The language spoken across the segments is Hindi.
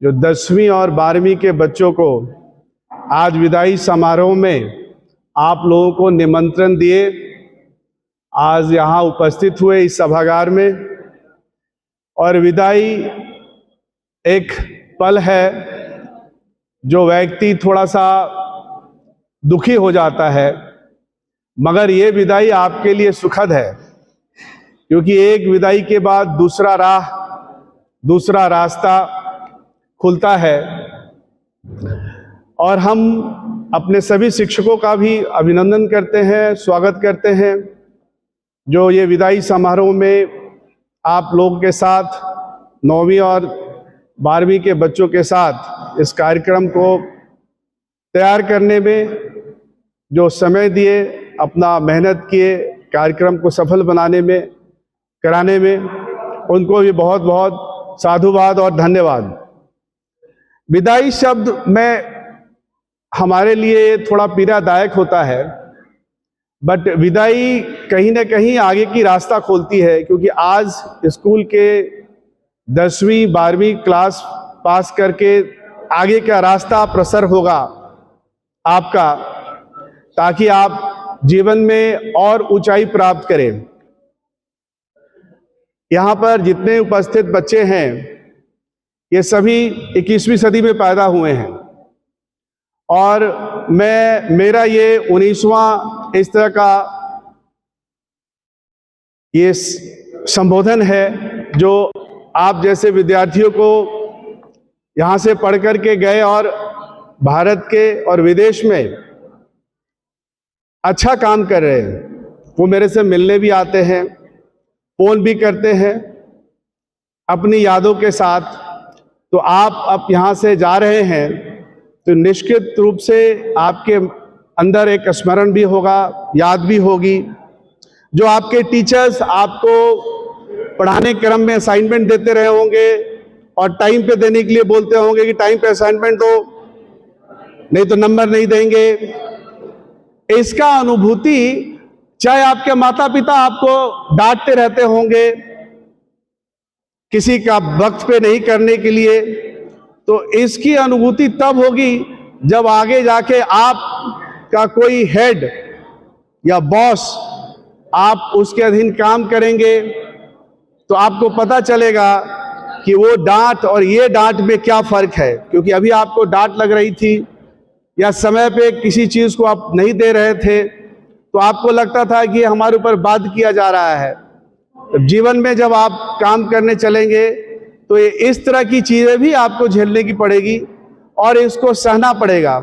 जो 10वीं और 12वीं के बच्चों को आज विदाई समारोह में आप लोगों को निमंत्रण दिए, आज यहाँ उपस्थित हुए इस सभागार में। और विदाई एक पल है जो व्यक्ति थोड़ा सा दुखी हो जाता है, मगर ये विदाई आपके लिए सुखद है, क्योंकि एक विदाई के बाद दूसरा रास्ता खुलता है। और हम अपने सभी शिक्षकों का भी अभिनंदन करते हैं, स्वागत करते हैं, जो ये विदाई समारोह में आप लोगों के साथ 9वीं और 12वीं के बच्चों के साथ इस कार्यक्रम को तैयार करने में जो समय दिए, अपना मेहनत किए, कार्यक्रम को सफल कराने में, उनको भी बहुत बहुत साधुवाद और धन्यवाद। विदाई शब्द में हमारे लिए थोड़ा पीड़ादायक होता है, बट विदाई कहीं ना कहीं आगे की रास्ता खोलती है, क्योंकि आज स्कूल के 10वीं 12वीं क्लास पास करके आगे का रास्ता प्रसर होगा आपका, ताकि आप जीवन में और ऊंचाई प्राप्त करें। यहाँ पर जितने उपस्थित बच्चे हैं ये सभी 21वीं सदी में पैदा हुए हैं, और मेरा ये 19वां इस तरह का ये संबोधन है जो आप जैसे विद्यार्थियों को यहाँ से पढ़ कर के गए और भारत के और विदेश में अच्छा काम कर रहे हैं। वो मेरे से मिलने भी आते हैं, फोन भी करते हैं अपनी यादों के साथ। तो आप अब यहाँ से जा रहे हैं तो निश्चित रूप से आपके अंदर एक स्मरण भी होगा, याद भी होगी। जो आपके टीचर्स आपको पढ़ाने क्रम में असाइनमेंट देते रहे होंगे और टाइम पे देने के लिए बोलते होंगे कि टाइम पे असाइनमेंट दो, नहीं तो नंबर नहीं देंगे। इसका अनुभूति, चाहे आपके माता पिता आपको डांटते रहते होंगे किसी का वक्त पे नहीं करने के लिए, तो इसकी अनुभूति तब होगी जब आगे जाके आपका कोई हेड या बॉस आप उसके अधीन काम करेंगे, तो आपको पता चलेगा कि वो डांट और ये डांट में क्या फर्क है। क्योंकि अभी आपको डांट लग रही थी या समय पे किसी चीज को आप नहीं दे रहे थे, तो आपको लगता था कि हमारे ऊपर बाध्य किया जा रहा है। तो जीवन में जब आप काम करने चलेंगे तो ये इस तरह की चीजें भी आपको झेलने की पड़ेगी और इसको सहना पड़ेगा।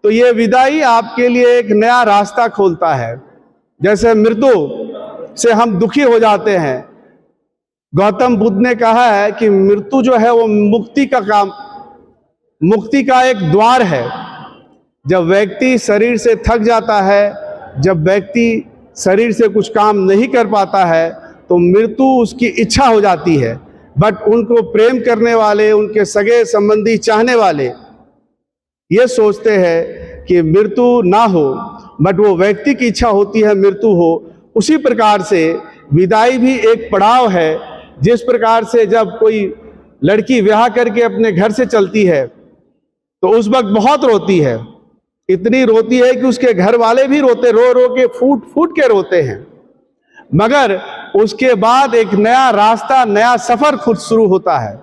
तो ये विदाई आपके लिए एक नया रास्ता खोलता है। जैसे मृत्यु से हम दुखी हो जाते हैं, गौतम बुद्ध ने कहा है कि मृत्यु जो है वो मुक्ति का एक द्वार है। जब व्यक्ति शरीर से थक जाता है, जब व्यक्ति शरीर से कुछ काम नहीं कर पाता है, तो मृत्यु उसकी इच्छा हो जाती है। बट उनको प्रेम करने वाले, उनके सगे संबंधी चाहने वाले ये सोचते हैं कि मृत्यु ना हो, बट वो व्यक्ति की इच्छा होती है मृत्यु हो। उसी प्रकार से विदाई भी एक पड़ाव है। जिस प्रकार से जब कोई लड़की ब्याह करके अपने घर से चलती है तो उस वक्त बहुत रोती है, इतनी रोती है कि उसके घर वाले भी रोते, रो रो के फूट के रोते हैं। मगर उसके बाद एक नया रास्ता, नया सफर खुद शुरू होता है।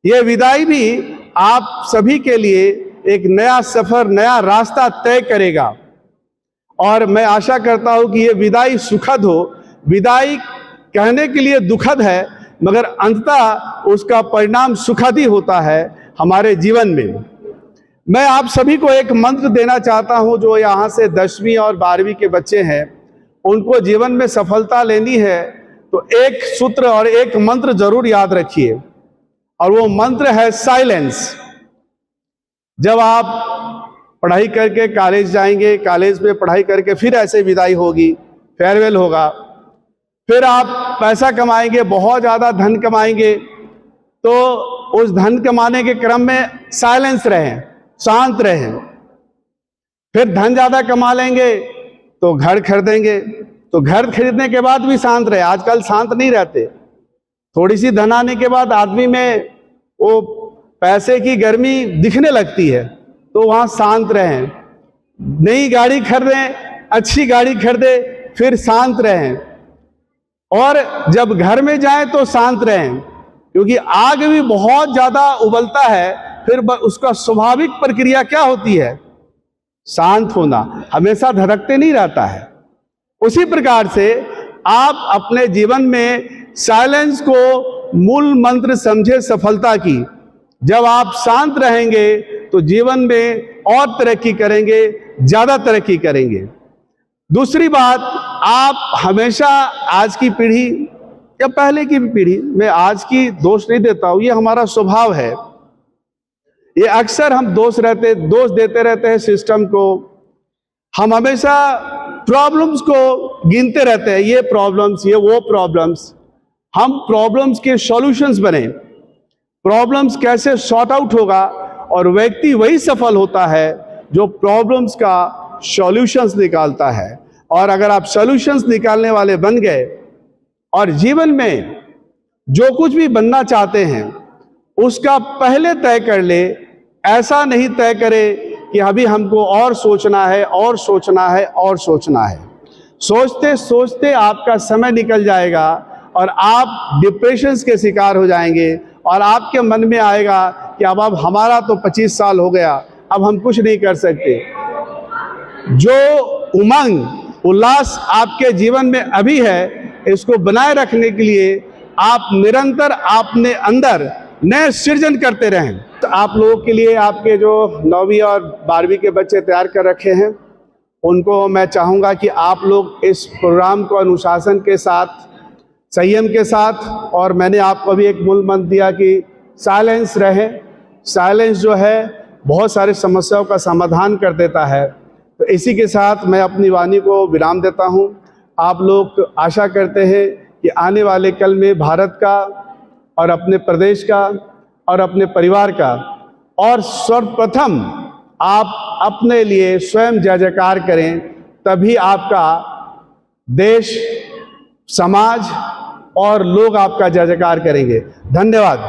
ये विदाई भी आप सभी के लिए एक नया सफर, नया रास्ता तय करेगा। और मैं आशा करता हूं कि ये विदाई सुखद हो। विदाई कहने के लिए दुखद है, मगर अंततः उसका परिणाम सुखद ही होता है हमारे जीवन में। मैं आप सभी को एक मंत्र देना चाहता हूं, जो यहाँ से 10वीं और 12वीं के बच्चे हैं, उनको जीवन में सफलता लेनी है तो एक सूत्र और एक मंत्र जरूर याद रखिए, और वो मंत्र है साइलेंस। जब आप पढ़ाई करके कॉलेज जाएंगे, कॉलेज में पढ़ाई करके फिर ऐसे विदाई होगी, फेयरवेल होगा, फिर आप पैसा कमाएंगे, बहुत ज़्यादा धन कमाएंगे, तो उस धन कमाने के क्रम में साइलेंस रहें, शांत रहें। फिर धन ज़्यादा कमा लेंगे तो घर खरीदेंगे, तो घर खरीदने के बाद भी शांत रहे। आजकल शांत नहीं रहते, थोड़ी सी धन आने के बाद आदमी में वो पैसे की गर्मी दिखने लगती है तो वहाँ शांत रहें। नई गाड़ी खरीदें, अच्छी गाड़ी खरीदे, फिर शांत रहें। और जब घर में जाएं तो शांत रहें, क्योंकि आग भी बहुत ज्यादा उबलता है, फिर उसका स्वाभाविक प्रक्रिया क्या होती है? शांत होना। हमेशा धड़कते नहीं रहता है। उसी प्रकार से आप अपने जीवन में साइलेंस को मूल मंत्र समझे सफलता की। जब आप शांत रहेंगे तो जीवन में और तरक्की करेंगे, ज्यादा तरक्की करेंगे। दूसरी बात, आप हमेशा आज की पीढ़ी या पहले की भी पीढ़ी, मैं आज की दोष नहीं देता हूं, ये हमारा स्वभाव है। ये अक्सर हम दोष देते रहते हैं सिस्टम को। हम हमेशा प्रॉब्लम्स को गिनते रहते हैं, ये प्रॉब्लम्स, ये वो प्रॉब्लम्स। हम प्रॉब्लम्स के सॉल्यूशंस बने। प्रॉब्लम्स कैसे सॉर्ट आउट होगा, और व्यक्ति वही सफल होता है जो प्रॉब्लम्स का सॉल्यूशंस निकालता है। और अगर आप सॉल्यूशंस निकालने वाले बन गए और जीवन में जो कुछ भी बनना चाहते हैं उसका पहले तय कर ले। ऐसा नहीं तय करे कि अभी हमको और सोचना है और सोचना है और सोचना है। सोचते सोचते आपका समय निकल जाएगा और आप डिप्रेशन के शिकार हो जाएंगे, और आपके मन में आएगा कि अब हमारा तो 25 साल हो गया, अब हम कुछ नहीं कर सकते। जो उमंग उल्लास आपके जीवन में अभी है, इसको बनाए रखने के लिए आप निरंतर अपने अंदर नए सृजन करते रहें। तो आप लोगों के लिए आपके जो 9वीं और 12वीं के बच्चे तैयार कर रखे हैं, उनको मैं चाहूँगा कि आप लोग इस प्रोग्राम को अनुशासन के साथ, संयम के साथ, और मैंने आपको भी एक मूल मंत्र दिया कि साइलेंस रहे। साइलेंस जो है बहुत सारी समस्याओं का समाधान कर देता है। तो इसी के साथ मैं अपनी वाणी को विराम देता हूँ। आप लोग आशा करते हैं कि आने वाले कल में भारत का और अपने प्रदेश का और अपने परिवार का, और सर्वप्रथम आप अपने लिए स्वयं जय जयकार करें, तभी आपका देश, समाज और लोग आपका जय जयकार करेंगे। धन्यवाद।